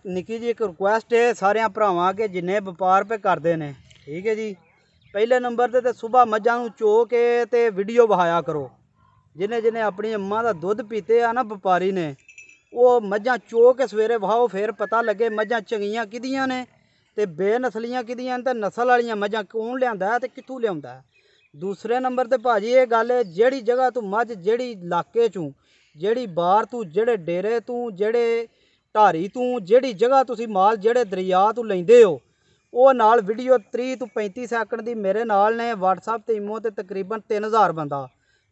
निक्की जी एक रिक्वेस्ट है सारे भरावां के जिन्ने व्यापार पे करते हैं, ठीक है जी। पहले नंबर ते सुबह मझां नूं चो के ते वीडियो बहाया करो। जिन्हें जिन्हें अपनी अम्मा का दुध पीते आ ना व्यापारी ने, वो मझां चो के सवेरे बहाओ, फिर पता लगे मझां चंगियां किदियां ने ते बेनसलियां किदियां ते नस्ल वालियां मझां कौन लिआंदा है ते कित्थों लिआंदा है। दूसरे नंबर ते भाजी ये गल है, जेड़ी जगह तू मझ जेड़ी इलाके चों, जेड़ी बार तू, जेड़े डेरे तू, जेड़े ढारी तू, जेड़ी जगह तुसी माल जेड़े दरिया तू लेंदे हो, वो नाल वीडियो 30 तो 35 सैकंड दी मेरे नाल ने व्हाट्सअप ते इमो ते तकरीबन 3000 बंदा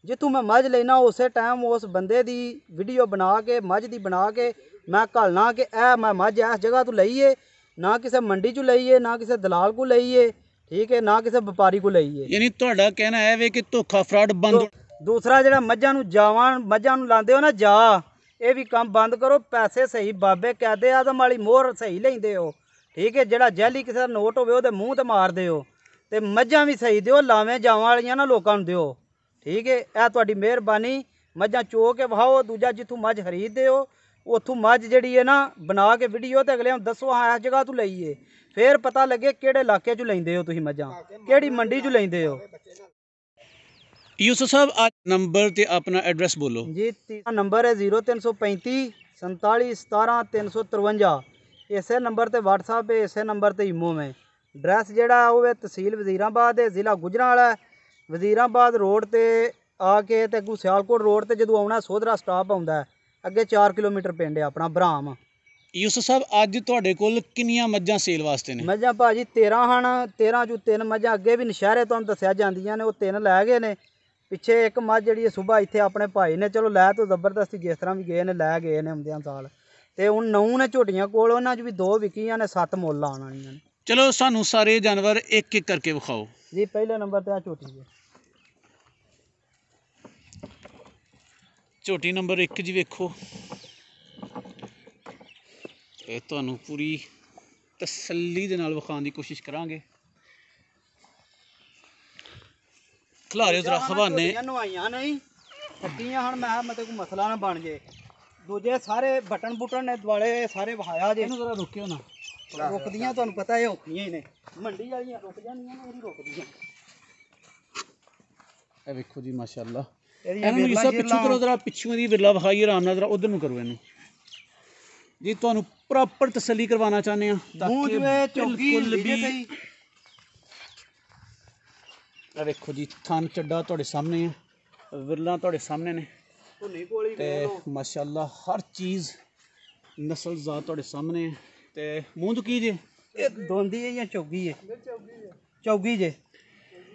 जितों मैं मझ लेना उस टाइम उस बंदे दी वीडियो बना के मझ दी बना के मैं घलना कि ए मैं मझ इस जगह तो लईए, ना किसी मंडी चो लईए, ना किसी दलाल को लईए, ठीक है, ना किसी व्यापारी को लईए। यानी तुहाडा कहना है वे कि धोखा फ्रॉड बंद। दूसरा जो मझां नूं जावां मझां नूं लांदे हो ना जा, ये भी काम बंद करो। पैसे सही बाबे कैदे आदम वाली मोहर सही लेंदे हो, ठीक है। जेड़ा जैली किसी का नोट होवे ओहदे मूँह ते मार दिओ ते मझां भी सही दिओ, लावें जावां वालियां ना लोकां नूं दिओ, ठीक है। यह तुहाडी मेहरबानी। मझां चो के वहाओ, दूजा जिथों मझ खरीदते हो उत्थों मझ जिहड़ी है ना बना के वीडियो ते अगले दसो हाँ इस जगह तू लईए, फिर पता लगे किहड़े इलाके चों लैंदे हो तुसीं मझां, किहड़ी मंडी चों लैंदे हो। यूसुफ साहब आज नंबर ते अपना एड्रेस बोलो जी। नंबर है 0335 47 17 353। इसे नंबर ते व्हाट्सअप है, इसे नंबर ते इमो में। एड्रैस जेड़ा वो तहसील वजीराबाद है, ज़िला गुजरांवाला है। वजीराबाद रोड ते आके ते अगू सियालकोट रोड ते जदों आउणा सोधरा स्टाप आउंदा है, अगे 4 किलोमीटर पिंड है अपना ब्राम। यूसुफ साहब अज तुहाडे कोल किन्नियां मझां सेल वास्ते ने? मझां भाजी 13 हन। 13 चों 3 मझां अगे भी नशहरे तुहानूं दस्सिया जांदियां ने, वो 3 लै गए ने। पिछे एक मझ जी सुबह इतने अपने भाई ने चलो लै तो जबरदस्ती जिस तरह भी गए ने लै गए ने आउंदियां साल, तो हूँ 9 ने झोटियां कोल, उन्हां च भी 2 विकियां ने, 7 मुੱਲ आउण वालियां ने। चलो सानू सारे जानवर एक एक करके विखाओ जी। पहले नंबर ते झोटी है, झोटी नंबर 1 जी वेखो, ये तुहानू पूरी तसल्ली दे नाल विखाउण दी कोशिश करांगे। खिलारे जरा हवाने नवाइयां नहीं कट्टियां हन, मैं मतलब कोई मसला ना बन जाए। दूजे सारे बटन बुटन ने दुआले सारे वहाया जे, जरा रुकियो ना, रुकदियां तुहानू पता है औखियां ही ने, मंडी वालियां रुक जांदियां ने, रुकदियां। ए वेखो जी माशाअल्लाह, इन्हू यूसुफ पिछू करो जरा, पिछू दी विरला विखाई आराम नाल, जरा उधर नू करो इन्हू जी। तुहानू प्रॉपर तसल्ली करवाना चाहते हैं ताकि बिल्कुल भी देखो जी थन चड्डा तुहाडे सामने है, विरला तुहाडे सामने ने ते माशाअल्लाह हर चीज़ नस्ल जात तुहाडे सामने है। ते मूंह तो की जे दोंदी है या चौगी है? चौगी जे,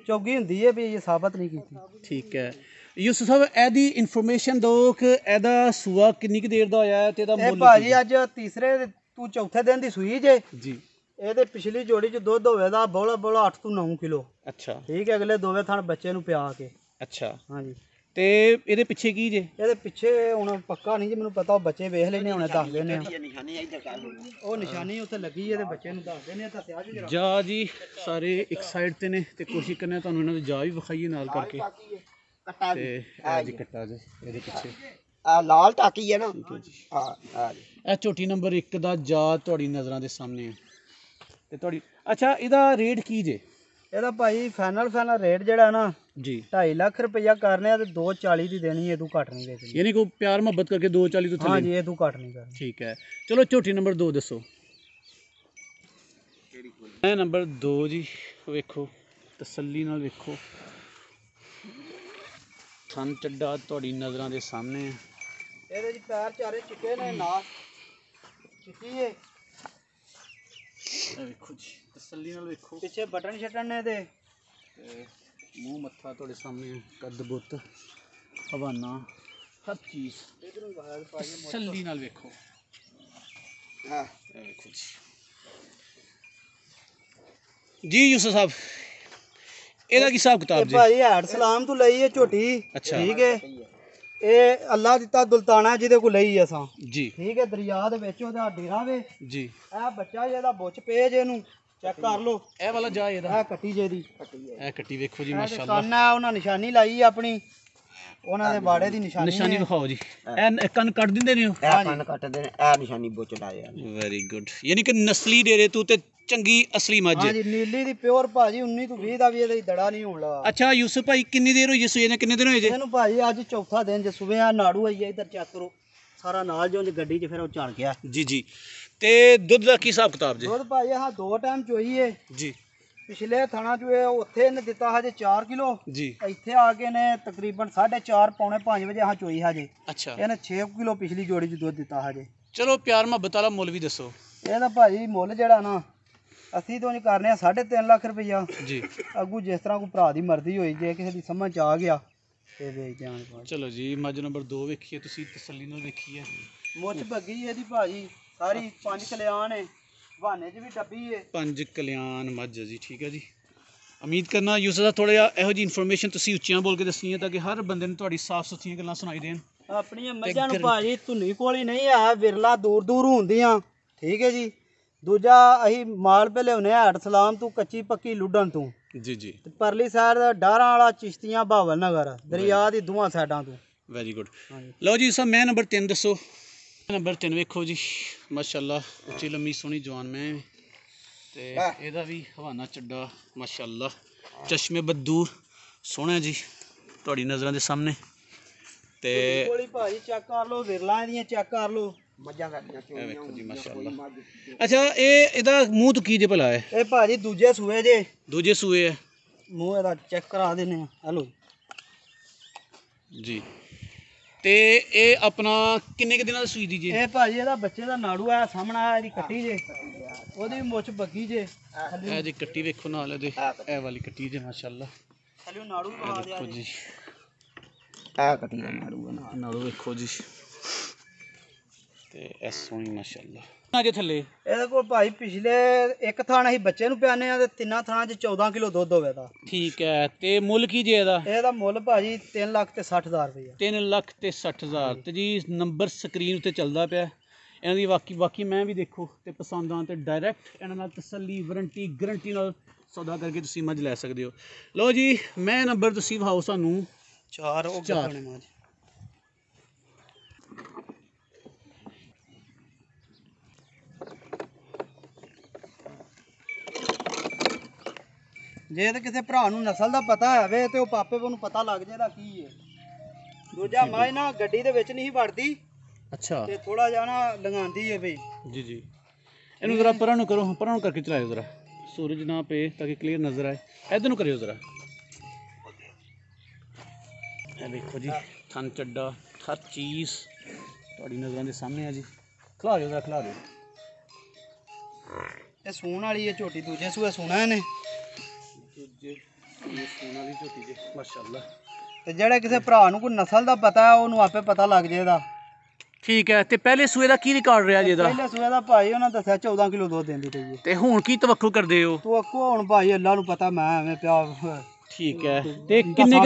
चौगी हुंदी है भी ये साबित नहीं की। ठीक है यूसुफ साहब एदी इन्फॉर्मेशन दो कि एदा सूआ किन्नी देर दा होया है ते एदा मुੱਲ भाजी अज तीसरे तू चौथे दिन दी सूई जे जी। ਇਹਦੇ ਪਿਛਲੀ ਜੋੜੀ ਚ ਦੁੱਧ ਹੋਵੇਗਾ ਬੋਲਾ ਬੋਲਾ 8 ਤੋਂ 9 ਕਿਲੋ। ਅੱਛਾ ਠੀਕ ਹੈ। ਅਗਲੇ ਦੋਵੇਂ ਥਣ ਬੱਚੇ ਨੂੰ ਪਿਆ ਕੇ। ਅੱਛਾ ਹਾਂਜੀ। ਤੇ ਇਹਦੇ ਪਿੱਛੇ ਕੀ ਜੇ? ਇਹਦੇ ਪਿੱਛੇ ਹੁਣ ਪੱਕਾ ਨਹੀਂ ਜੀ ਮੈਨੂੰ ਪਤਾ, ਉਹ ਬੱਚੇ ਵੇਖ ਲੈਨੇ ਹੁਣੇ ਦੱਸ ਦੇਨੇ ਆ। ਉਹ ਨਿਸ਼ਾਨੀ ਉੱਥੇ ਲੱਗੀ ਹੈ ਤੇ ਬੱਚੇ ਨੂੰ ਦੱਸ ਦੇਨੇ ਆ। ਦੱਸਿਆ ਜੀ ਜਾ ਜੀ ਸਾਰੇ ਇੱਕ ਸਾਈਡ ਤੇ ਨੇ ਤੇ ਕੋਸ਼ਿਸ਼ ਕਰਨੇ ਤੁਹਾਨੂੰ ਇਹਨਾਂ ਦੀ ਜਾ ਵੀ ਵਿਖਾਈਏ ਨਾਲ ਕਰਕੇ। ਤੇ ਇਹ ਜੀ ਕੱਟਾ ਜੀ ਇਹਦੇ ਪਿੱਛੇ ਆ ਲਾਲ ਟਾਕੀ ਹੈ ਨਾ। ਹਾਂ ਇਹ ਝੋਟੀ ਨੰਬਰ 1 ਦਾ ਜਾ ਤੁਹਾਡੀ ਨਜ਼ਰਾਂ ਦੇ ਸਾਹਮਣੇ ਹੈ ਤੇ ਤੁਹਾਡੀ। ਅੱਛਾ ਇਹਦਾ ਰੇਟ ਕੀ ਜੇ? ਇਹਦਾ ਭਾਈ ਫਾਈਨਲ ਰੇਟ ਜਿਹੜਾ ਨਾ ਜੀ 2.5 ਲੱਖ ਰੁਪਇਆ ਕਰਨੇ ਆ ਤੇ 240 ਦੀ ਦੇਣੀ ਹੈ, ਇਹਦੂ ਘੱਟ ਨਹੀਂ ਵੇਚਣੀ। ਯਾਨੀ ਕੋਈ ਪਿਆਰ ਮੁਹੱਬਤ ਕਰਕੇ 240 ਤੋਂ ਥੱਲੇ? ਹਾਂ ਜੀ ਇਹਦੂ ਘੱਟ ਨਹੀਂ ਕਰਨੀ। ਠੀਕ ਹੈ ਚਲੋ ਝੋਟੀ ਨੰਬਰ 2 ਦੱਸੋ। ਇਹ ਨੰਬਰ 2 ਜੀ ਵੇਖੋ ਤਸੱਲੀ ਨਾਲ ਵੇਖੋ, ਥਣ ਚੱਡਾ ਤੁਹਾਡੀ ਨਜ਼ਰਾਂ ਦੇ ਸਾਹਮਣੇ ਹੈ। ਇਹਦੇ ਜੀ ਪੈਰ ਚਾਰੇ ਚਿੱਟੇ ਨੇ, ਨਾ ਚਿੱਟੀ ਹੈ। ਇਹ ਵੇਖੋ ਜੀ ਤਸੱਲੀ ਨਾਲ ਵੇਖੋ, ਪਿੱਛੇ ਬਟਨ ਛਟਣ ਨੇ ਤੇ ਮੂੰਹ ਮੱਥਾ ਤੁਹਾਡੇ ਸਾਹਮਣੇ ਹੈ, ਕੱਦ ਬੁੱਤ ਹਵਾਨਾ ਹਰ ਚੀਜ਼ ਤਸੱਲੀ ਨਾਲ ਵੇਖੋ। ਹਾਂ ਇਹ ਵੇਖੋ ਜੀ ਯੂਸੁਫ ਸਾਹਿਬ ਇਹਦਾ ਕੀ ਹਿਸਾਬ ਕਿਤਾਬ ਜੀ? ਭਾਈ ਹੈਡ ਸਲਾਮ ਤੋਂ ਲਈ ਹੈ ਝੋਟੀ। ਠੀਕ ਹੈ। ਇਹ ਅੱਲਾ ਦਿੱਤਾ ਦੁਲਤਾਨਾ ਜਿਹਦੇ ਕੋਲ ਲਈ ਅਸਾਂ ਜੀ। ਠੀਕ ਹੈ। ਦਰਿਆ ਦੇ ਵਿੱਚ ਉਹਦਾ ਡੇਰਾ ਵੇ ਜੀ। ਇਹ ਬੱਚਾ ਜਿਹਦਾ ਬੁੱਚ ਪੇਜ ਇਹਨੂੰ ਚੈੱਕ ਕਰ ਲਓ। ਇਹ ਵਾਲਾ ਜਾ ਇਹਦਾ ਇਹ ਕੱਟੀ ਜੇ ਦੀ ਇਹ ਕੱਟੀ ਵੇਖੋ ਜੀ ਮਾਸ਼ਾਅੱਲਾ। ਕੰਨ ਹੈ ਉਹਨਾਂ ਨਿਸ਼ਾਨੀ ਲਾਈ ਆਪਣੀ। ਉਹਨਾਂ ਦੇ ਬਾੜੇ ਦੀ ਨਿਸ਼ਾਨੀ ਵਿਖਾਓ ਜੀ। ਇਹ ਕੰਨ ਕੱਟ ਦਿੰਦੇ ਨੇ ਉਹ? ਇਹ ਕੰਨ ਕੱਟਦੇ ਨੇ, ਇਹ ਨਿਸ਼ਾਨੀ ਬੁੱਚ ਲਾਏ ਆ। ਵੈਰੀ ਗੁੱਡ, ਯਾਨੀ ਕਿ ਨਸਲੀ ਡੇਰੇ ਤੂੰ ਤੇ ਚੰਗੀ ਅਸਲੀ ਮੱਝ। ਹਾਂਜੀ ਨੀਲੀ ਦੀ ਪਿਓਰ ਭਾਜੀ 19 ਤੋਂ 20 ਦਾ ਵੀ ਇਹਦਾ ਦੜਾ ਨਹੀਂ ਹੋਣ ਲੱਗਾ। ਅੱਛਾ ਯੂਸਫ ਭਾਈ ਕਿੰਨੀ ਦੇਰ ਹੋਈ ਸੂਏ ਨੇ, ਕਿੰਨੇ ਦਿਨ ਹੋਏ ਜੇ? ਇਹਨੂੰ ਭਾਜੀ ਅੱਜ ਚੌਥਾ ਦਿਨ ਜੇ ਸਵੇਰ ਆ ਨਾੜੂ ਆਈ ਹੈ, ਇੱਧਰ ਚੈੱਕ ਕਰੋ ਸਾਰਾ ਨਾਲ ਜੋ ਗੱਡੀ 'ਚ ਫਿਰ ਉਹ ਝੜ ਗਿਆ ਜੀ ਜੀ। ਤੇ ਦੁੱਧ ਦਾ ਕੀ ਹਿਸਾਬ ਕਿਤਾਬ ਜੀ? ਦੁੱਧ ਭਾਜੀ ਹਾਂ 2 ਟਾਈਮ ਚੋਈ ਏ ਜੀ। ਪਿਛਲੇ ਥਾਣਾ ਚ ਉੱਥੇ ਇਹਨੇ ਦਿੱਤਾ ਹਜੇ 4 ਕਿਲੋ ਜੀ। ਇੱਥੇ ਆ ਕੇ ਨੇ ਤਕਰੀਬਨ 4:30 ਪੌਣੇ 5 ਵਜੇ ਹਾਂ ਚੋਈ ਹਜੇ। ਅੱਛਾ। ਇਹਨੇ 6 ਕਿਲੋ ਪਿਛਲੀ ਜੋੜੀ ਚ ਦੁੱਧ ਦਿੱਤਾ ਹਜੇ। ਚਲੋ ਪਿਆਰ ਮੁਹੱਬਤ ਵਾਲਾ ਮੁੱਲ ਵੀ ਦੱਸੋ। ਇਹਦਾ ਭਾਜੀ ਮੁੱਲ ਜਿਹੜਾ ਨਾ ਅਸੀਂ ਤੋਂ ਕਰਨੇ ਆ 3.5 ਲੱਖ ਰੁਪਈਆ ਜੀ। ਅੱਗੂ ਜਿਸ ਤਰ੍ਹਾਂ ਕੋਈ ਭਰਾ ਦੀ ਮਰਜ਼ੀ ਹੋਈ, ਜੇ ਕਿਸੇ ਦੀ ਸਮਝ ਚ ਆ ਗਿਆ ਤੇ ਵੇਚ ਦਿਆਂਗੇ। ਚਲੋ ਜੀ ਮੱਝ ਨੰਬਰ 2 ਵੇਖੀਏ, ਤੁਸੀਂ ਤਸੱਲੀ ਨਾਲ ਵੇਖੀਏ। ਮੁੱਛ ਬੱਗੀ ਇਹਦੀ ਭਾਜੀ ਸਾਰੀ 5 ਕਲਿਆਣ ਏ, ਬਹਾਨੇ 'ਚ ਵੀ ਡੱਬੀ ਏ। 5 ਕਲਿਆਣ ਮੱਝ ਜੀ, ਠੀਕ ਹੈ ਜੀ। ਉਮੀਦ ਕਰਨਾ ਯੂਸਫ ਦਾ ਥੋੜਾ ਜਿਹਾ ਇਹੋ ਜਿਹੀ ਇਨਫੋਰਮੇਸ਼ਨ ਤੁਸੀਂ ਉੱਚੀਆਂ ਬੋਲ ਕੇ ਦੱਸਣੀ ਹੈ ਤਾਂ ਕਿ ਹਰ ਬੰਦੇ ਨੂੰ ਤੁਹਾਡੀ ਸਾਫ਼ ਸੁਥਰੀਆਂ ਗੱਲਾਂ ਸੁਣਾਈ ਦੇਣ। ਆਪਣੀਆਂ ਮੱਝਾਂ ਨੂੰ ਭਾਜੀ ਧੁੰਨੀ ਕੋਲ ਹੀ ਨਹੀਂ ਆ, ਵਿਰਲਾ ਦੂਰ ਦੂਰ ਹੁੰਦੀਆਂ, ਠੀਕ ਹੈ ਜੀ। ਦੂਜਾ ਅਸੀਂ ਮਾਲ ਪੇ ਲਿਆਉਂਦੇ ਆ ਹੱਟ ਸਲਾਮ ਤੋਂ, ਕੱਚੀ ਪੱਕੀ ਲੁੱਡਣ ਤੋਂ ਜੀ ਜੀ। ਤੇ ਪਰਲੀ ਸਾਈਡ ਦਾ ਡਾਰਾਂ ਵਾਲਾ ਚਿਸ਼ਤੀਆਂ ਬਾਵਲ ਨਗਰ ਦਰਿਆ ਦੀ ਦੋਵਾਂ ਸਾਈਡਾਂ ਤੋਂ। Very good. ਲਓ ਜੀ ਸਰ ਮੈਂ ਨੰਬਰ 3 ਦੱਸੋ। ਨੰਬਰ 3 ਵੇਖੋ ਜੀ, ਮਾਸ਼ਾਅੱਲਾ ਉੱਚੀ ਲੰਮੀ ਸੋਹਣੀ ਜਵਾਨ ਮੈਂ ਤੇ ਇਹਦਾ ਵੀ ਹਵਾਨਾ ਚੱਡਾ ਮਾਸ਼ਾਅੱਲਾ, ਚਸ਼ਮੇ ਬਦੂਰ ਸੋਹਣਾ ਜੀ ਤੁਹਾਡੀ ਨਜ਼ਰਾਂ ਦੇ ਸਾਹਮਣੇ। ਤੇ ਕੋਲੀ ਭਾਜੀ ਚੈੱਕ ਕਰ ਲਓ, ਵਿਰਲਾ ਦੀਆਂ ਚੈੱਕ ਕਰ ਲਓ ਮੱਝਾਂ ਕਰਦੀਆਂ ਇਹ ਵੇਖੋ ਜੀ ਮਾਸ਼ਾਅੱਲਾ। ਅੱਛਾ ਇਹਦਾ ਮੂੰਹ ਤੋਂ ਕੀ ਜੇ ਭਲਾ ਹੈ? ਇਹ ਭਾਜੀ ਦੂਜੇ ਸੂਏ ਜੇ। ਦੂਜੇ ਸੂਏ ਹੈ? ਮੂੰਹ ਇਹਦਾ ਚੈੱਕ ਕਰਾ ਦਿੰਨੇ ਆ, ਹਲੋ ਜੀ। ਤੇ ਇਹ ਆਪਣਾ ਕਿੰਨੇ ਕੁ ਦਿਨਾਂ ਦਾ ਸੂਈ ਦੀ ਜੇ? ਇਹ ਭਾਜੀ ਇਹਦਾ ਬੱਚੇ ਦਾ ਨਾੜੂ ਆਇਆ ਸਾਹਮਣਾ ਆਇਆ, ਇਹਦੀ ਕੱਟੀ ਜੇ, ਉਹਦੀ ਵੀ ਮੁੱਛ ਬੱਗੀ ਜੇ। ਇਹ ਜੀ ਕੱਟੀ ਵੇਖੋ ਨਾਲ ਇਹਦੇ, ਇਹ ਵਾਲੀ ਕੱਟੀ ਜੇ ਮਾਸ਼ਾਅੱਲਾ। ਥੱਲੇ ਨਾੜੂ ਪਾ ਦਿਆ ਦੇਖੋ ਜੀ, ਇਹ ਕੱਟੀ ਦਾ ਨਾੜੂ ਨਾ ਨਾੜੂ ਵੇਖੋ ਜੀ ਤੇ ਇਹ ਸੋਹਣੀ ਮਾਸ਼ਾਅੱਲਾ। ਅਜੇ ਥੱਲੇ ਇਹਦੇ ਕੋਲ ਭਾਈ ਪਿਛਲੇ ਇੱਕ ਥਾਣਾ ਅਸੀਂ ਬੱਚੇ ਨੂੰ ਪਿਆਨੇ ਆ ਤੇ 3 ਥਾਣਾ 'ਚ 14 ਕਿਲੋ ਦੁੱਧ ਹੋਵੇ ਦਾ। ਠੀਕ ਹੈ। ਤੇ ਮੁੱਲ ਕੀ ਜੇ ਇਹਦਾ? ਇਹਦਾ ਮੁੱਲ ਭਾਜੀ 3 ਲੱਖ ਤੇ 60,000 ਰੁਪਇਆ। 3 ਲੱਖ ਤੇ 60,000। ਤੇ ਜੀ ਨੰਬਰ ਸਕਰੀਨ ਉੱਤੇ ਚੱਲਦਾ ਪਿਆ ਇਹਨਾਂ ਦੀ। ਬਾਕੀ ਮੈਂ ਵੀ ਦੇਖੋ ਤੇ ਪਸੰਦ ਆਉਣ ਤੇ ਡਾਇਰੈਕਟ ਇਹਨਾਂ ਨਾਲ ਤਸੱਲੀ ਵਾਰੰਟੀ ਗਰੰਟੀ ਨਾਲ ਸੌਦਾ ਕਰਕੇ ਤੁਸੀਂ ਮੱਝ ਲੈ ਸਕਦੇ ਹੋ। ਲਓ ਜੀ ਮੈਂ ਨੰਬਰ ਤੁਸੀਂ ਵਿਖਾਓ ਸਾਨੂੰ 4 ਉਹ ਕਿਹਨੇ ਮਾਜ। ਜੇ ਤੇ ਕਿਸੇ ਭਰਾ ਨੂੰ ਨਸਲ ਦਾ ਪਤਾ ਹੋਵੇ ਤੇ ਉਹ ਪਾਪੇ ਨੂੰ ਪਤਾ ਲੱਗ ਜਾਏਦਾ ਕੀ ਹੈ। ਦੂਜਾ ਮਾਝ ਨਾ ਗੱਡੀ ਦੇ ਵਿੱਚ ਨਹੀਂ ਵੜਦੀ। ਅੱਛਾ। ਤੇ ਥੋੜਾ ਜਿਹਾ ਨਾ ਲੰਘਾਉਂਦੀ ਹੈ ਬਈ। ਜੀ ਜੀ। ਇਹਨੂੰ ਜ਼ਰਾ ਪਰਾਂ ਨੂੰ ਕਰੋ, ਪਰਾਂ ਨੂੰ ਕਰਕੇ ਚਲਾਇਓ ਜ਼ਰਾ, ਸੂਰਜ ਨਾ ਪਏ ਤਾਂ ਕਿ ਕਲੀਅਰ ਨਜ਼ਰ ਆਏ। ਇੱਧਰ ਨੂੰ ਕਰਿਓ ਜ਼ਰਾ। ਇਹ ਦੇਖੋ ਜੀ ਥਣ ਚੱਡਾ ਹਰ ਚੀਜ਼ ਤੁਹਾਡੀ ਨਜ਼ਰਾਂ ਦੇ ਸਾਹਮਣੇ ਆ ਜੀ। ਖਿਲਾ ਦਿਓ ਜ਼ਰਾ, ਖਿਲਾ ਦਿਓ। ਇਹ ਸੂਣ ਵਾਲੀ ਹੈ ਝੋਟੀ, ਦੂਜੇ ਸੂਏ ਸੂਣਾ ਇਹਨੇ। ਦੂਜੇ ਇਹ ਸੂਣ ਵਾਲੀ ਝੋਟੀ ਜੀ ਮਾਸ਼ਾਅੱਲਾ। ਤੇ ਜਿਹੜੇ ਕਿਸੇ ਭਰਾ ਨੂੰ ਕੋਈ ਨਸਲ ਦਾ ਪਤਾ ਹੈ ਉਹਨੂੰ ਆਪੇ ਪਤਾ ਲੱਗ ਜਾਏਦਾ। ਠੀਕ ਹੈ। ਤੇ ਪਹਿਲੇ ਸੂਏ ਦਾ ਕੀ ਰਿਕਾਰਡ ਰਿਹਾ ਜੀ ਇਹਦਾ? ਪਹਿਲੇ ਸੂਏ ਦਾ ਭਾਈ ਉਹਨਾਂ ਦੱਸਿਆ 14 ਕਿਲੋ ਦੁੱਧ ਦਿੰਦੀ ਪਈ ਹੈ। ਤੇ ਹੁਣ ਕੀ ਤਵੱਕੂ ਕਰਦੇ ਹੋ? ਤੂੰ ਅੱਕੋ ਹੁਣ ਭਾਈ ਅੱਲਾ ਨੂੰ ਪਤਾ, ਮੈਂ ਐਵੇਂ ਪਿਆ। ਠੀਕ ਹੈ। ਤੇ ਕਿੰਨੇ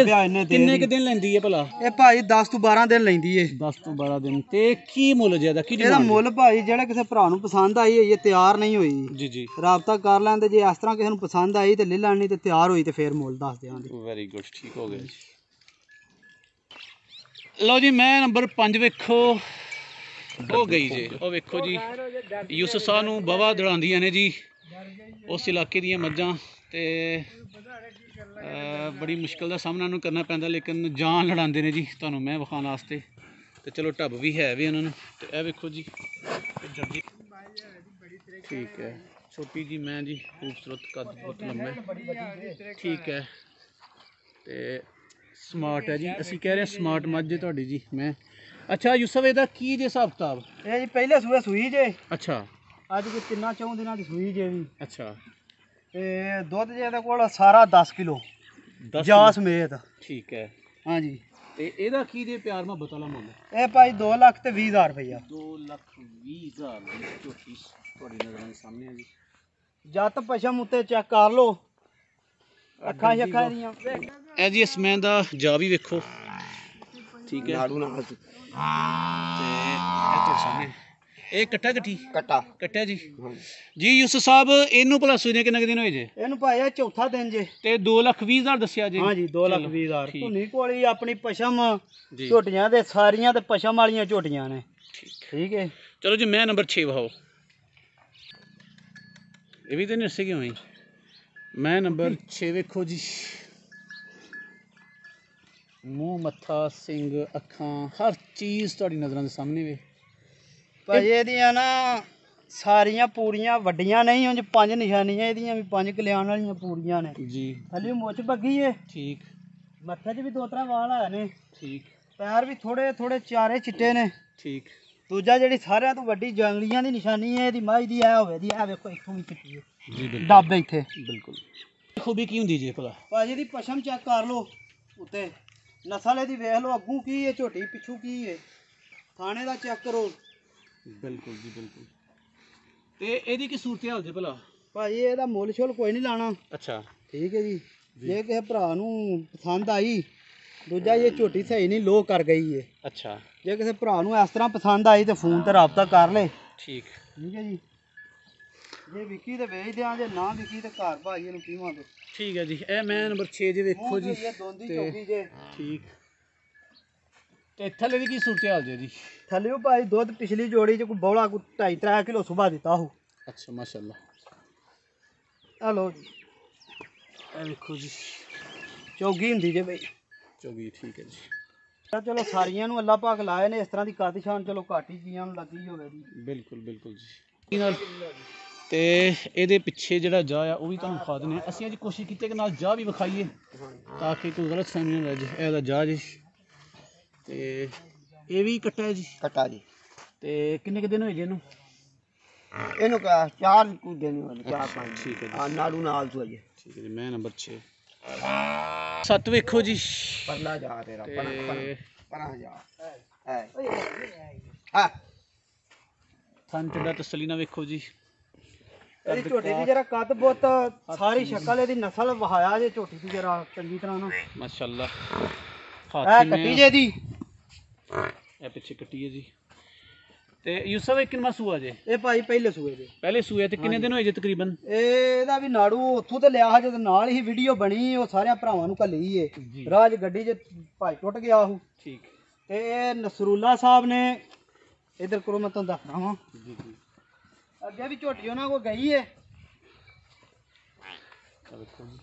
ਕੁ ਦਿਨ ਲੈਂਦੀ ਹੈ ਭਲਾ? ਇਹ ਭਾਈ 10 ਤੋਂ 12 ਦਿਨ ਲੈਂਦੀ ਏ। 10 ਤੋਂ 12 ਦਿਨ। ਤੇ ਕੀ ਮੁੱਲ ਜੇ ਇਹਦਾ? ਕੀ ਇਹਦਾ ਮੁੱਲ ਭਾਈ ਜਿਹੜਾ ਕਿਸੇ ਭਰਾ ਨੂੰ ਪਸੰਦ ਆਈ ਹੋਈ ਹੈ, ਤਿਆਰ ਨਹੀਂ ਹੋਈ, ਜੀ ਜੀ, ਰਾਬਤਾ ਕਰ ਲੈਂਦੇ। ਜੇ ਇਸ ਤਰ੍ਹਾਂ ਕਿਸੇ ਨੂੰ ਪਸੰਦ ਆਈ ਤੇ ਲੈ ਲੈਣੀ, ਤੇ ਤਿਆਰ ਹੋਈ ਤੇ ਫੇਰ ਮੁੱਲ ਦੱਸ ਦਿਆਂਗੇ। ਵੈਰੀ ਗੁੱਡ, ਠੀਕ ਹੋ ਗਿਆ ਜੀ। ਲਓ ਜੀ ਮੈਂ ਨੰਬਰ 5 ਵੇਖੋ ਹੋ ਗਈ ਜੇ। ਉਹ ਵੇਖੋ ਜੀ ਯੂਸਫ ਸਾਹਿਬ ਨੂੰ ਬਵਾ ਦੜਾਉਂਦੀਆਂ ਨੇ ਜੀ ਉਸ ਇਲਾਕੇ ਦੀਆਂ ਮੱਝਾਂ। ਤੇ ਬੜੀ ਮੁਸ਼ਕਿਲ ਦਾ ਸਾਹਮਣਾ ਨੂੰ ਕਰਨਾ ਪੈਂਦਾ, ਲੇਕਿਨ ਜਾਨ ਲੜਾਉਂਦੇ ਨੇ ਜੀ ਤੁਹਾਨੂੰ ਮੈਂ ਵਿਖਾਉਣ ਵਾਸਤੇ। ਤੇ ਚਲੋ ਢੱਬ ਵੀ ਹੈ ਵੀ ਉਹਨਾਂ ਨੂੰ। ਤੇ ਇਹ ਵੇਖੋ ਜੀ ਜਰਦੀ, ਠੀਕ ਹੈ। ਛੋਟੀ ਜੀ ਮੈਂ ਜੀ, ਖੂਬਸੂਰਤ ਕੱਦ ਬਹੁਤ ਲੰਮਾ, ਠੀਕ ਹੈ। ਤੇ ਸਮਾਰਟ ਹੈ ਜੀ, ਅਸੀਂ ਕਹਿ ਰਹੇ ਸਮਾਰਟ ਮੱਝ ਹੈ ਤੁਹਾਡੀ ਜੀ ਮੈਂ। ਅੱਛਾ ਯੂਸਫ ਇਹਦਾ ਕੀ ਜੇ ਹਿਸਾਬ ਕਿਤਾਬ? ਇਹ ਜੀ ਪਹਿਲੇ ਸੂਏ ਸੂਈ ਜੇ। ਅੱਛਾ। ਅੱਜ ਕੋਈ 3-4 ਦਿਨਾਂ ਦੀ ਸੂਈ ਜੇ ਵੀ। ਅੱਛਾ। ਤੇ ਦੁੱਧ ਜੇ ਇਹਦੇ ਕੋਲ ਸਾਰਾ 10 ਕਿਲੋ ਜਾ ਸਮੇਤ। ਠੀਕ ਹੈ। ਹਾਂਜੀ। ਤੇ ਇਹਦਾ ਕੀ ਜੇ ਪਿਆਰ ਮੁਹੱਬਤ ਵਾਲਾ ਮੁੱਲ? ਇਹ ਭਾਈ 2 ਲੱਖ ਤੇ 20,000 ਰੁਪਇਆ। 2,20,000 ਦੀ ਝੋਟੀ ਤੁਹਾਡੀ ਨਜ਼ਰਾਂ ਦੇ ਸਾਹਮਣੇ ਆ ਜੀ। ਜੱਤ ਪਸ਼ਮ ਉੱਤੇ ਚੈੱਕ ਕਰ ਲਓ, ਅੱਖਾਂ ਸ਼ੱਖਾਂ ਦੀਆਂ। ਇਹ ਜੀ ਇਸਮੈਨ ਦਾ ਜਾ ਵੀ ਵੇਖੋ, ਠੀਕ ਹੈ। ਨਾੜੂ ਨਾਲ ਤੇ ਇਹ ਤੁਹਾਡੇ ਸਾਹਮਣੇ ਇਹ ਕੱਟਾ ਕੱਟੀ ਕਟਾ ਕੱਟਿਆ ਜੀ ਹਾਂ ਜੀ ਯੂਸਫ ਸਾਹਿਬ ਇਹਨੂੰ ਭਲਾ ਸੂਈ ਕਿੰਨੇ ਕੁ ਦਿਨ ਹੋਏ ਜੇ ਇਹਨੂੰ ਭਾਈ ਇਹ ਚੌਥਾ ਦਿਨ ਜੇ। ਤੇ 2,20,000 ਦੱਸਿਆ ਜੀ ਹਾਂਜੀ 2,20,000 ਠੀਕ। ਧੁੰਨੀ ਕੋਲੀ ਆਪਣੀ ਪਸ਼ਮ ਜੀ ਝੋਟੀਆਂ ਤੇ ਸਾਰੀਆਂ ਤੇ ਪਸ਼ਮ ਵਾਲੀਆਂ ਝੋਟੀਆਂ ਨੇ। ਠੀਕ ਹੈ। ਚਲੋ ਜੀ ਮੈਂ ਨੰਬਰ 6 ਵਹਾਓ ਇਹ ਵੀ ਤੇ ਨਰਸੇ ਕਿਉਂ ਹੋਈ ਮੈਂ ਨੰਬਰ 6 ਵੇਖੋ ਜੀ ਮੂੰਹ ਮੱਥਾ ਸਿੰਘ ਅੱਖਾਂ ਹਰ ਚੀਜ਼ ਤੁਹਾਡੀ ਨਜ਼ਰਾਂ ਦੇ ਸਾਹਮਣੇ ਵੇ ਭਾਈ ਇਹਦੀਆਂ ਨਾ ਸਾਰੀਆਂ ਪੂਰੀਆਂ ਵੱਡੀਆਂ ਨਹੀਂ ਉਂਝ 5 ਨਿਸ਼ਾਨੀਆਂ ਇਹਦੀਆਂ ਵੀ 5 ਕਲਿਆਣ ਵਾਲੀਆਂ ਪੂਰੀਆਂ ਨੇ ਜੀ ਥੱਲੇ ਮੁੱਛ ਬੱਗੀ ਏ ਠੀਕ ਮੱਥੇ 'ਚ ਵੀ 2-3 ਵਾਲ ਆਏ ਨੇ ਠੀਕ ਪੈਰ ਵੀ ਥੋੜੇ ਥੋੜੇ ਚਾਰੇ ਚਿੱਟੇ ਨੇ। ਠੀਕ ਦੂਜਾ ਜਿਹੜੀ ਸਾਰਿਆਂ ਤੋਂ ਵੱਡੀ ਜੰਗਲੀਆਂ ਦੀ ਨਿਸ਼ਾਨੀ ਹੈ ਇਹਦੀ ਮਾਈ ਦੀ ਐ ਹੋਵੇ ਦੀ ਐ ਵੇਖੋ ਇੱਥੋਂ ਵੀ ਚਿੱਟੀ ਹੈ ਜੀ ਬਿਲਕੁਲ ਡੱਬ ਇੱਥੇ। ਬਿਲਕੁਲ ਖੂਬੀ ਕੀ ਹੁੰਦੀ ਜੀ ਭਲਾ ਭਾਜੀ ਦੀ ਪਸ਼ਮ ਚੈੱਕ ਕਰ ਲਓ ਉੱਤੇ ਨਸਲ ਇਹਦੀ ਵੇਖ ਲਓ ਅੱਗੂ ਕੀ ਹੈ ਝੋਟੀ ਪਿੱਛੂ ਕੀ ਹੈ ਥਾਣੇ ਦਾ ਚੈੱਕ ਕਰੋ। ਬਿਲਕੁਲ ਜੀ ਬਿਲਕੁਲ ਤੇ ਇਹਦੀ ਕੀ ਸੂਰਤ ਹਾਲ ਜੇ ਭਲਾ ਭਾਜੀ ਇਹਦਾ ਮੁੱਲ ਛੁੱਲ ਕੋਈ ਨਹੀਂ ਲਾਣਾ। ਅੱਛਾ ਠੀਕ ਹੈ ਜੀ ਜੇ ਕਿਸੇ ਭਰਾ ਨੂੰ ਪਸੰਦ ਆਈ ਦੂਜਾ ਇਹ ਝੋਟੀ ਸਹੀ ਨਹੀਂ ਲੋ ਕਰ ਗਈ ਹੈ। ਅੱਛਾ ਜੇ ਕਿਸੇ ਭਰਾ ਨੂੰ ਇਸ ਤਰ੍ਹਾਂ ਪਸੰਦ ਆਈ ਤੇ ਫੋਨ ਤੇ ਰਾਬਤਾ ਕਰ ਲੈ। ਠੀਕ ਠੀਕ ਹੈ ਜੀ ਜੇ ਵਿਕੀ ਤੇ ਵੇਚ ਦਿਆਂ ਜੇ ਨਾ ਵਿਕੀ ਤੇ ਘਰ ਭਾਜੀ ਇਹਨੂੰ ਪੀਵਾਂਗੇ। ਠੀਕ ਹੈ ਜੀ ਇਹ ਮੈਂ ਨੰਬਰ 6 ਜੇ ਵੇਖੋ ਜੀ ਇਹ ਦੋਂਦੀ ਤੇ ਚੌਕੀ ਜੇ ਠੀਕ ਤੇ ਥੱਲੇ ਦੀ ਕੀ ਸੂਰਤ ਹਾਲ ਜੇ ਜੀ ਥੱਲੇ ਭਾਈ ਦੁੱਧ ਪਿਛਲੀ ਜੋੜੀ ਚ ਕੋਈ ਬੌਲਾ ਕੋਈ 2.5-3 ਕਿਲੋ ਸੁਬਾ ਦਿੱਤਾ ਹੋ। ਅੱਛਾ ਮਾਸ਼ਾਅੱਲਾ ਆ ਲੋ ਜੀ ਇਹ ਵੇਖੋ ਜੀ ਚੌਗੀ ਹੁੰਦੀ ਜੇ ਬਈ। ਚੌਗੀ ਠੀਕ ਹੈ ਜੀ ਚਲੋ ਸਾਰੀਆਂ ਨੂੰ ਅੱਲਾ ਪਾਕ ਲਾਏ ਨੇ ਇਸ ਤਰ੍ਹਾਂ ਦੀ ਕਾਦੀ ਸ਼ਾਨ ਚਲੋ ਘੱਟ ਹੀ ਜੀਆਂ ਨੂੰ ਲੱਗੀ ਹੋਵੇ ਜੀ। ਬਿਲਕੁਲ ਬਿਲਕੁਲ ਜੀ ਨਾਲ ਤੇ ਇਹਦੇ ਪਿੱਛੇ ਜਿਹੜਾ ਜਾ ਆ ਉਹ ਵੀ ਤੁਹਾਨੂੰ ਵਿਖਾ ਦਿੰਦੇ ਹਾਂ ਅਸੀਂ ਅੱਜ ਕੋਸ਼ਿਸ਼ ਕੀਤੀ ਕਿ ਨਾਲ ਜਾ ਵੀ ਵਿਖਾਈਏ ਤਾਂ ਕਿ ਕੋਈ ਗਲਤ ਫਹਿਮੀ ਨਾ ਰਹਿ ਜਾਏ। ਇਹਦਾ ਜਾ ਜੀ ਤੇ ਇਹ ਵੀ ਕੱਟਾ ਹੈ ਜੀ ਕਟਾ ਜੀ ਤੇ ਕਿੰਨੇ ਕੁ ਦਿਨ ਹੋਏ ਜੀ ਇਹਨੂੰ ਇਹਨੂੰ ਕਾ 4 ਕੁ ਦਿਨ ਵਾਲੇ 4-5 ਠੀਕ ਹੈ ਜੀ ਆ ਨਾੜੂ ਨਾਲ ਤੋਂ ਜੀ ਠੀਕ ਹੈ ਜੀ ਮੈਂ ਨੰਬਰ 6 7 ਵੇਖੋ ਜੀ ਪਰਲਾ ਜਾ ਤੇਰਾ ਤੇ ਪਰਾਂ ਜਾ ਹੈ ਹਾਂ ਥਣ ਚੱਡਾ ਤਸੱਲੀ ਨਾਲ ਵੇਖੋ ਜੀ ਇਹਦੀ ਝੋਟੀ ਦੀ ਜਰਾ ਕੱਦ ਬੁੱਤ ਸਾਰੀ ਸ਼ਕਲ ਇਹਦੀ ਨਸਲ ਵਹਾਇਆ ਜੇ ਝੋਟੀ ਦੀ ਜਰਾ ਚੰਗੀ ਤਰ੍ਹਾਂ ਨਾ ਮਾਸ਼ਾਅੱਲਾ ਇਹ ਹਾਥੀ ਕੱਟੀ ਜੇ ਦੀ ਇਹ ਪਿੱਛੇ ਕੱਟੀ ਹੈ ਜੀ ਤੇ ਯੂਸਫ ਇਹ ਕਿੰਨਾ ਸੂਆ ਜੇ ਇਹ ਭਾਈ ਪਹਿਲੇ ਸੂਏ ਦੇ ਪਹਿਲੇ ਸੂਏ ਤੇ ਕਿੰਨੇ ਦਿਨ ਹੋਏ ਜੇ ਤਕਰੀਬਨ ਇਹਦਾ ਵੀ ਨਾੜੂ ਉੱਥੋਂ ਤੇ ਲਿਆ ਜਦ ਨਾਲ ਹੀ ਵੀਡੀਓ ਬਣੀ ਉਹ ਸਾਰਿਆਂ ਭਰਾਵਾਂ ਨੂੰ ਘੱਲੀ ਏ ਜੀ ਰਾਜ ਗੱਡੀ 'ਚ ਭਾਈ ਟੁੱਟ ਗਿਆ ਉਹ ਠੀਕ ਤੇ ਇਹ ਨਸਰੁੱਲਾ ਸਾਹਿਬ ਨੇ ਇਧਰ ਕਰੋ ਮੈਂ ਤੁਹਾਨੂੰ ਦੱਸਦਾ ਵਾਂ ਜੀ ਜੀ ਅੱਗੇ ਵੀ ਝੋਟੀ ਉਹਨਾਂ ਕੋਲ ਗਈ ਏ ਆ ਵੇਖੋ ਜੀ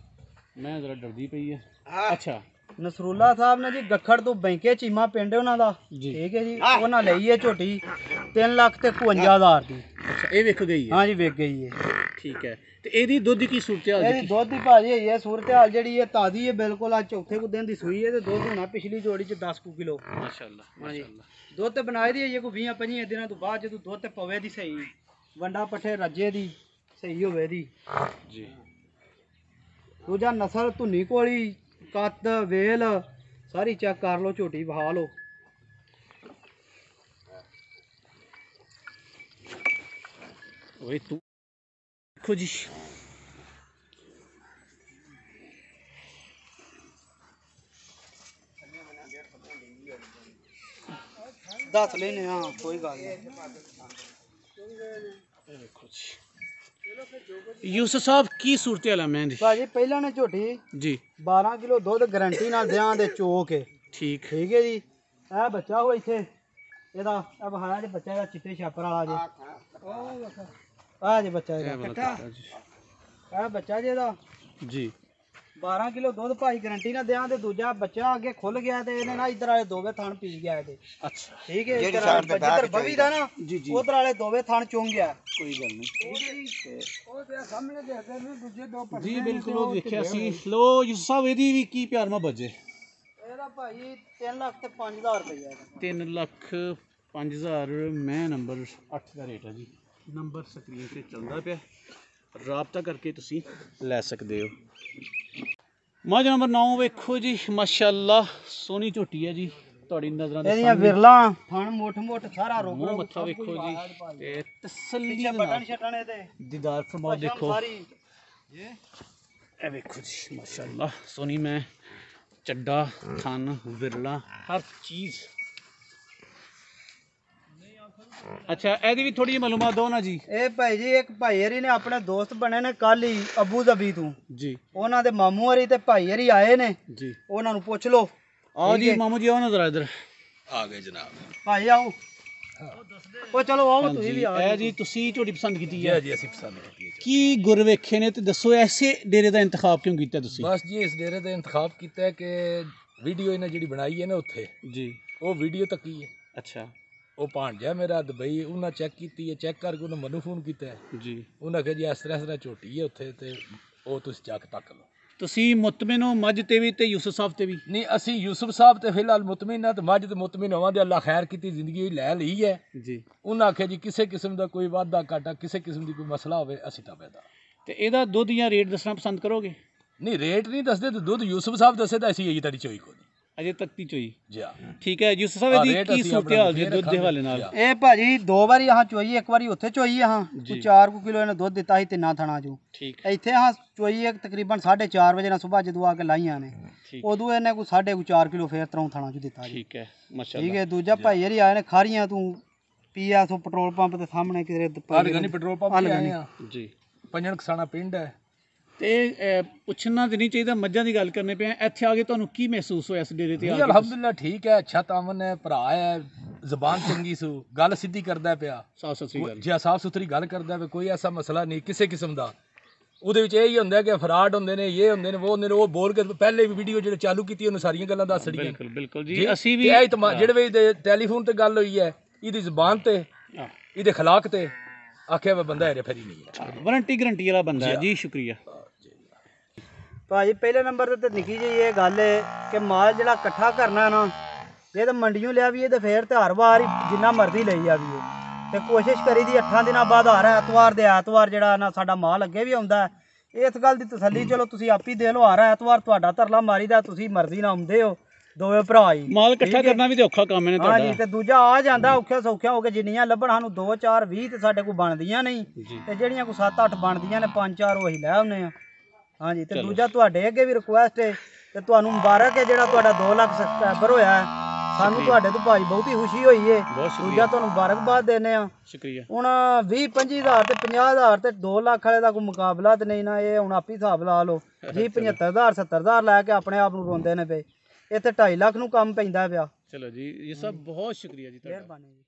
ਮੈਂ ਜ਼ਰਾ ਡਰਦੀ ਪਈ ਹੈ ਹਾਂ ਅੱਛਾ ਨਸਰੁੱਲਾ ਸਾਹਿਬ ਨੇ ਜੀ ਗੱਖੜ ਤੋਂ ਬੈਂਕੇ ਚੀਮਾ ਪਿੰਡ ਉਹਨਾਂ ਦਾ ਜੀ ਠੀਕ ਹੈ ਜੀ ਉਹਨਾਂ ਲਈ ਏ ਝੋਟੀ 3,51,000 ਦੀ। ਅੱਛਾ ਇਹ ਵੇਖ ਗਈ ਹੈ ਹਾਂਜੀ ਵਿਕ ਗਈ ਏ। ਠੀਕ ਹੈ ਤੇ ਇਹਦੀ ਦੁੱਧ ਦੀ ਕੀ ਸੂਰਤ ਹਾਲ ਇਹਦੀ ਜੀ ਦੁੱਧ ਦੀ ਭਾਜੀ ਹੈਗੀ ਹੈ ਸੂਰਤ ਹਾਲ ਜਿਹੜੀ ਹੈ ਤਾਜ਼ੀ ਹੈ ਬਿਲਕੁਲ ਅੱਜ ਚੌਥੇ ਕੁ ਦਿਨ ਦੀ ਸੂਈ ਹੈ ਤੇ ਦੁੱਧ ਹੋਣਾ ਪਿਛਲੀ ਜੋੜੀ 'ਚ 10 ਕੁ ਕਿਲੋ। ਮਾਸ਼ਾਅੱਲਾ ਮਾਸ਼ਾਅੱਲਾ ਦੁੱਧ ਤੇ ਬਣਾਈ ਦੀ ਹੈ ਜੇ ਕੋਈ 20-25 ਦਿਨਾਂ ਤੋਂ ਬਾਅਦ ਜਦੋਂ ਦੁੱਧ ਤੇ ਪਵੇ ਦੀ ਸਹੀ ਵੰਡਾ ਪੱਠੇ ਰੱਜੇ ਦੀ ਸਹੀ ਹੋਵੇ ਦੀ। ਜੀ ਦੂਜਾ ਨਸਲ ਧੁੰਨੀ ਕੋਲੀ ਕੱਦ ਵੇਲ ਸਾਰੀ ਚੈੱਕ ਕਰ ਲਓ ਝੋਟੀ ਬਹਾ ਲਓ। ਓਏ ਤੂੰ ਦੇਖੋ ਜੀ ਦੱਸ ਲੈਨੇ ਹਾਂ ਕੋਈ ਗੱਲ ਨਹੀਂ। ਇਹ ਵੇਖੋ ਜੀ ਯੂਸਫ ਸਾਹਿਬ ਕੀ ਸੂਰਤ ਹਾਲ ਹੈ ਮੈਂ ਦੀ ਭਾਜੀ ਪਹਿਲਾਂ ਨੇ ਝੋਟੀ ਜੀ 12 ਕਿਲੋ ਦੁੱਧ ਗਰੰਟੀ ਨਾਲ ਦਿਆਂ ਦੇ ਚੋਕ ਹੈ। ਠੀਕ ਠੀਕ ਹੈ ਜੀ ਇਹ ਬੱਚਾ ਹੋ ਇੱਥੇ ਇਹਦਾ ਇਹ ਬਹਾਇਆ ਜੇ ਬੱਚਾ ਇਹਦਾ ਚਿੱਟੇ ਛਾਪਰ ਵਾਲਾ ਜੇ ਆ ਜੇ ਬੱਚਾ ਇਹ ਇਹਦਾ ਵਾਲਾ ਇਕੱਠਾ ਕੱਟਾ ਜੀ ਇਹ ਬੱਚਾ ਜੇ ਇਹਦਾ ਜੀ 12 ਕਿਲੋ ਦੁੱਧ ਭਾਈ ਗਰੰਟੀ ਨਾਲ ਦਿਆਂ ਤੇ ਦੂਜਾ ਬੱਚਾ ਅੱਗੇ ਖੁੱਲ ਗਿਆ ਤੇ ਇਹਨੇ ਨਾ ਇਧਰ ਵਾਲੇ ਦੋਵੇਂ ਥਣ ਪੀ ਗਿਆ ਇਹਦੇ। ਅੱਛਾ ਠੀਕ ਹੈ ਜਿਹੜੀ ਇੱਧਰ side ਤੇ ਜਿੱਧਰ ਬੈਠ ਬਵੀ ਦਾ ਨਾ ਜੀ ਜੀ ਉਧਰ ਵਾਲੇ ਦੋਵੇਂ ਥਣ ਚੁੰਗ ਗਿਆ। ਕੋਈ ਗੱਲ ਨਹੀਂ ਉਹ ਤੇ ਸਾਹਮਣੇ ਦੇਖਦੇ ਨੇ ਦੂਜੇ ਦੋ ਜੀ ਬਿਲਕੁਲ ਉਹ ਵੇਖਿਆ ਸੀ ਲੋ ਯੂਸਫ ਸਾਹਿਬ ਇਹਦੀ ਵੀ ਕੀ ਪਿਆਰ ਮੁਹੱਬਤ ਜੇ ਇਹਦਾ ਭਾਈ 3 ਲੱਖ ਤੇ 5000 ਰੁਪਇਆ ਇਹਦਾ। 3,05,000 ਮੈਂ ਨੰਬਰ 8 ਦਾ ਰੇਟ ਹੈ ਜੀ ਨੰਬਰ ਸਕਰੀਨ ਤੇ ਚੱਲਦਾ ਪਿਆ ਰਾਬਤਾ ਕਰਕੇ ਤੁਸੀਂ ਲੈ ਸਕਦੇ ਹੋ। ਮੱਝ ਨੰਬਰ 9 ਵੇਖੋ ਜੀ ਮਾਸ਼ਾਅੱਲਾ ਸੋਹਣੀ ਝੋਟੀ ਹੈ ਜੀ ਤੁਹਾਡੀ ਨਜ਼ਰਾਂ ਦੇ ਇਹਦੀਆਂ ਵਿਰਲਾਂ ਥਣ ਮੁੱਠ ਸਾਰਾ ਰੋਕ ਮੂੰਹ ਮੱਥਾ ਵੇਖੋ ਜੀ ਤੇ ਤਸੱਲੀ ਦੇ ਬਟਨ ਨਾਲ ਛਟਣ ਇਹਦੇ ਦੀਦਾਰ ਫਰਮਾਓ ਦੇਖੋ ਸਾਰੀ ਇਹ ਵੇਖੋ ਜੀ ਮਾਸ਼ਾਅੱਲਾ ਸੋਹਣੀ ਮੈਂ ਚੱਡਾ ਥਣ ਵਿਰਲਾ ਹਰ ਚੀਜ਼ ਅੱਛਾ ਇਹਦੀ ਵੀ ਥੋੜੀ ਜਿਹੀ ਮਾਲੂਮਾਤ ਦਿਓ ਨਾ ਜੀ। ਇਹ ਭਾਈ ਜੀ ਇੱਕ ਭਾਈ ਹਰੀ ਨੇ ਆਪਣੇ ਦੋਸਤ ਬਣੇ ਨੇ ਕੱਲ ਹੀ ਅਬੂ ਜ਼ਬੀ ਤੋਂ ਜੀ ਉਹਨਾਂ ਦੇ ਮਾਮੂ ਹਰੀ ਤੇ ਭਾਈ ਹਰੀ ਆਏ ਨੇ ਜੀ ਉਹਨਾਂ ਨੂੰ ਪੁੱਛ ਲਓ। ਆਓ ਜੀ ਮਾਮੂ ਜੀ ਆਓ ਨਾ ਜ਼ਰਾ ਇੱਧਰ। ਆ ਗਏ ਜਨਾਬ। ਭਾਈ ਆਓ ਉਹ ਚਲੋ ਆਓ ਤੁਸੀਂ ਵੀ ਆ ਇਹ ਜੀ ਤੁਸੀਂ ਝੋਟੀ ਪਸੰਦ ਕੀਤੀ ਹੈ ਜੀ ਅਸੀਂ ਪਸੰਦ ਕੀਤੀ ਹੈ। ਕੀ ਗੁਰ ਵੇਖੇ ਨੇ ਤੇ ਦੱਸੋ ਐਸੇ ਡੇਰੇ ਦਾ ਇੰਤਖਾਬ ਕਿਉਂ ਕੀਤਾ ਤੁਸੀਂ? ਬਸ ਜੀ ਇਸ ਡੇਰੇ ਦਾ ਇੰਤਖਾਬ ਕੀਤਾ ਹੈ ਕਿ ਵੀਡੀਓ ਇਹਨੇ ਜਿਹੜੀ ਬਣਾਈ ਹੈ ਨਾ ਉੱਥੇ ਜੀ ਉਹ ਵੀਡੀਓ ਤੱਕੀ ਹੈ। ਅੱਛਾ ਉਹ ਭਾਂਜਾ ਮੇਰਾ ਦੁਬਈ ਉਹਨਾਂ ਚੈੱਕ ਕੀਤੀ ਹੈ, ਚੈੱਕ ਕਰਕੇ ਉਹਨਾਂ ਮੈਨੂੰ ਫੋਨ ਕੀਤਾ ਹੈ। ਜੀ ਉਹਨਾਂ ਕਿਹਾ ਜੀ ਇਸ ਤਰ੍ਹਾਂ ਝੋਟੀ ਹੈ ਉੱਥੇ ਤੇ ਉਹ ਤੁਸੀਂ ਚੱਕ ਤੱਕ ਲਓ। ਤੁਸੀਂ ਮੁਤਮਿਨ ਹੋ ਮੱਝ ਤੇ ਵੀ ਤੇ ਯੂਸਫ ਸਾਹਿਬ ਤੇ ਵੀ? ਨਹੀਂ ਅਸੀਂ ਯੂਸਫ ਸਾਹਿਬ ਤੇ ਫਿਲਹਾਲ ਮੁਤਮਿਨ ਆ ਤੇ ਮੱਝ ਤੇ ਮੁਤਮਿਨ ਹੋਵਾਂ ਦੇ ਅੱਲਾ ਖੈਰ ਕੀਤੀ ਜ਼ਿੰਦਗੀ ਲੈ ਲਈ ਹੈ ਜੀ। ਉਹਨਾਂ ਆਖਿਆ ਜੀ ਕਿਸੇ ਕਿਸਮ ਦਾ ਕੋਈ ਵਾਧਾ ਘਾਟਾ ਕਿਸੇ ਕਿਸਮ ਦੀ ਕੋਈ ਮਸਲਾ ਹੋਵੇ ਅਸੀਂ ਤਾਂ ਪੈਦਾ ਤੇ ਇਹਦਾ ਦੁੱਧ ਜਾਂ ਰੇਟ ਦੱਸਣਾ ਪਸੰਦ ਕਰੋਗੇ? ਨਹੀਂ ਰੇਟ ਨਹੀਂ ਦੱਸਦੇ ਤੇ ਦੁੱਧ ਯੂਸਫ ਸਾਹਿਬ ਦੱਸੇ ਤਾਂ ਅਸੀਂ ਇਹੀ ਤੁਹਾਡੀ ਚੋਈ ਕੋਈ ਨਹੀਂ ਅਜੇ ਤੱਕ ਦੀ ਚੋਈ ਜੀ ਹਾਂ। ਠੀਕ ਹੈ ਯੂਸਫ ਸਾਹਿਬ ਇਹਦੀ ਰੇਟ ਕੀ ਅਸੀਂ ਸੂਰਤ ਹਾਲ ਜੀ ਦੁੱਧ ਦੇ ਹਵਾਲੇ ਨਾਲ? ਇਹ ਭਾਜੀ 2 ਵਾਰੀ ਆਹ ਚੋਈ ਇੱਕ ਵਾਰੀ ਉੱਥੇ ਚੋਈ ਆਹ ਕੋਈ 4 ਕਿਲੋ ਇਹਨੇ ਦੁੱਧ ਦਿੱਤਾ ਸੀ 3 ਥਣਾ ਚੋਂ। ਠੀਕ ਇੱਥੇ ਆਹ ਚੋਈ ਇੱਕ ਤਕਰੀਬਨ 4:30 ਵਜੇ ਨਾਲ ਸਵੇਰ ਜਦੋਂ ਆ ਕੇ ਲਾਈਆਂ ਨੇ ਠੀਕ ਉਦੋਂ ਇਹਨੇ ਕੋਈ 4.5 ਕਿਲੋ ਫੇਰ ਤਰੋਂ ਥਣਾ ਚੋਂ ਦਿੱਤਾ ਜੀ। ਠੀਕ ਹੈ ਠੀਕ ਮਾਸ਼ਾਅੱਲਾ। ਹੈ ਦੂਜਾ ਭਾਈ ਹਰੀ ਆਏ ਨੇ ਖਾਰੀਆਂ ਤੂੰ ਪੀਆ ਸੋ ਪੈਟਰੋਲ ਪੰਪ ਦੇ ਸਾਹਮਣੇ ਕਿਧਰੇ ਨਹੀਂ ਪੈਟਰੋਲ ਪੰਪ ਤੇ ਆਏ ਆ ਜੀ ਪੰਜਣ ਖਸਾਣਾ ਪਿੰਡ ਹੈ। ਤੇ ਪੁੱਛਣਾ ਤੇ ਨਹੀਂ ਚਾਹੀਦਾ ਮੱਝਾਂ ਦੀ ਗੱਲ ਕਰਨੇ ਪਿਆ ਇੱਥੇ ਆ ਕੇ ਤੁਹਾਨੂੰ ਕੀ ਮਹਿਸੂਸ ਹੋਇਆ ਇਸ ਡੇਰੇ ਤੇ ਆ ਜੀ ਕੇ? ਅਲਹਮਦੁਲਿਲਾ ਠੀਕ ਹੈ, ਅੱਛਾ ਤਾਮਨ ਹੈ, ਭਰਾ ਹੈ, ਜ਼ਬਾਨ ਚੰਗੀ ਸੂ, ਗੱਲ ਸਿੱਧੀ ਕਰਦਾ ਪਿਆ, ਸਾਫ਼ ਸੁਥਰੀ ਗੱਲ। ਜੇ ਸਾਫ ਸੁਥਰੀ ਗੱਲ ਕਰਦਾ ਪਿਆ, ਕੋਈ ਐਸਾ ਮਸਲਾ ਨਹੀਂ ਕਿਸੇ ਕਿਸਮ ਦਾ। ਉਹਦੇ ਵਿੱਚ ਇਹ ਹੀ ਹੁੰਦਾ ਕਿ ਫਰਾਡ ਹੁੰਦੇ ਨੇ, ਇਹ ਹੁੰਦੇ ਨੇ, ਉਹ ਹੁੰਦੇ ਨੇ, ਉਹ ਬੋਲ ਕੇ ਪਹਿਲੇ ਵੀ ਵੀਡੀਓ ਜਿਹੜੇ ਚਾਲੂ ਕੀਤੀ ਉਹਨੂੰ ਸਾਰੀਆਂ ਗੱਲਾਂ ਦੱਸ ਛੜੀਆਂ। ਬਿਲਕੁਲ ਬਿਲਕੁਲ ਜੀ ਅਸੀਂ ਵੀ ਜਿਹੜੇ ਵੀ ਟੈਲੀਫੋਨ ਤੇ ਗੱਲ ਹੋਈ ਹੈ ਇਹਦੀ ਜ਼ਬਾਨ ਤੇ ਇਹਦੇ ਖਲਾਕ ਤੇ ਆਖਿਆ ਵਾ ਬੰਦਾ ਹੈਰੇ ਫੇਰੀ ਨਹੀਂ ਹੈ, ਵਾਰੰਟੀ ਗਰੰਟੀ ਵਾਲਾ ਬੰਦਾ ਹੈ ਜੀ। ਸ਼ੁਕਰੀਆ ਭਾਜੀ। ਪਹਿਲੇ ਨੰਬਰ ਤੇ ਨਿੱਕੀ ਜਿਹੀ ਇਹ ਗੱਲ ਹੈ ਕਿ ਮਾਲ ਜਿਹੜਾ ਇਕੱਠਾ ਕਰਨਾ ਨਾ ਜੇ ਤਾਂ ਮੰਡੀੋਂ ਲਿਆ ਵੀ ਇਹ ਤੇ ਫੇਰ ਤੇ ਹਰ ਵਾਰ ਹੀ ਜਿੰਨਾ ਮਰਜ਼ੀ ਲਈ ਜਾਵੀਏ ਤੇ ਕੋਸ਼ਿਸ਼ ਕਰੀ ਦੀ 8 ਦਿਨਾਂ ਬਾਅਦ ਹਰ ਐਤਵਾਰ ਦੇ ਐਤਵਾਰ ਜਿਹੜਾ ਨਾ ਸਾਡਾ ਮਾਲ ਅੱਗੇ ਵੀ ਆਉਂਦਾ। ਇਸ ਗੱਲ ਦੀ ਤਸੱਲੀ ਚਲੋ ਤੁਸੀਂ ਆਪ ਹੀ ਦੇ ਲਓ, ਹਰ ਐਤਵਾਰ ਤੁਹਾਡਾ ਧਰਲਾ ਮਾਰੀਦਾ, ਤੁਸੀਂ ਮਰਜ਼ੀ ਨਾਲ ਆਉਂਦੇ ਹੋ ਦੋਵੇਂ ਭਰਾ ਹੀ। ਮਾਲ ਇਕੱਠਾ ਕਰਨਾ ਵੀ ਤੇ ਔਖਾ ਕੰਮ ਹੈ ਤੁਹਾਡਾ। ਹਾਂਜੀ ਤੇ ਦੂਜਾ ਆ ਜਾਂਦਾ ਔਖਿਆ ਸੌਖਿਆ ਹੋ ਕੇ ਜਿੰਨੀਆਂ ਲੱਭਣ ਸਾਨੂੰ 2 4 20 ਤੇ ਸਾਡੇ ਕੋਲ ਬਣਦੀਆਂ ਨਹੀਂ ਤੇ ਜਿਹੜੀਆਂ ਕੋਈ 7 8 ਬਣਦੀਆਂ ਨੇ 5 4 ਉਹੀ ਲੈ ਆਉਂਦੇ ਆ। ਹਾਂਜੀ ਤੇ ਦੂਜਾ ਤੁਹਾਡੇ ਅੱਗੇ ਵੀ ਰਿਕੁਐਸਟ ਹੈ ਤੇ ਤੁਹਾਨੂੰ ਮੁਬਾਰਕ ਹੈ ਜਿਹੜਾ ਤੁਹਾਡਾ 2 ਲੱਖ ਸਬਸਕ੍ਰਾਈਬਰ ਹੋਇਆ ਹੈ। ਸਾਨੂੰ ਤੁਹਾਡੇ ਤੋਂ ਭਾਈ ਬਹੁਤੀ ਖੁਸ਼ੀ ਹੋਈ ਹੈ। ਦੂਜਾ ਤੁਹਾਨੂੰ ਮੁਬਾਰਕਬਾਦ ਦਿੰਦੇ ਆ। ਸ਼ੁਕਰੀਆ। ਹੁਣ 20 25 ਹਜ਼ਾਰ ਤੇ 50 ਹਜ਼ਾਰ ਤੇ 2 ਲੱਖ ਵਾਲੇ ਦਾ ਕੋਈ ਮੁਕਾਬਲਾ ਤੇ ਨਹੀਂ ਨਾ। ਇਹ ਹੁਣ ਆਪੀ ਹਿਸਾਬ ਲਾ ਲਓ ਜੀ 75 ਹਜ਼ਾਰ 70 ਹਜ਼ਾਰ ਲੈ ਕੇ ਆਪਣੇ ਆਪ ਨੂੰ ਰੋਂਦੇ ਨੇ ਪਏ। ਇੱਥੇ 2.5 ਲੱਖ ਨੂੰ ਕੰਮ ਪੈਂਦਾ ਪਿਆ। ਚਲੋ ਜੀ ਇਹ ਸਭ ਬਹੁਤ ਸ਼ੁਕਰੀਆ ਜੀ ਤੁਹਾਡਾ। ਮਿਹਰਬਾਨੀ ਜੀ।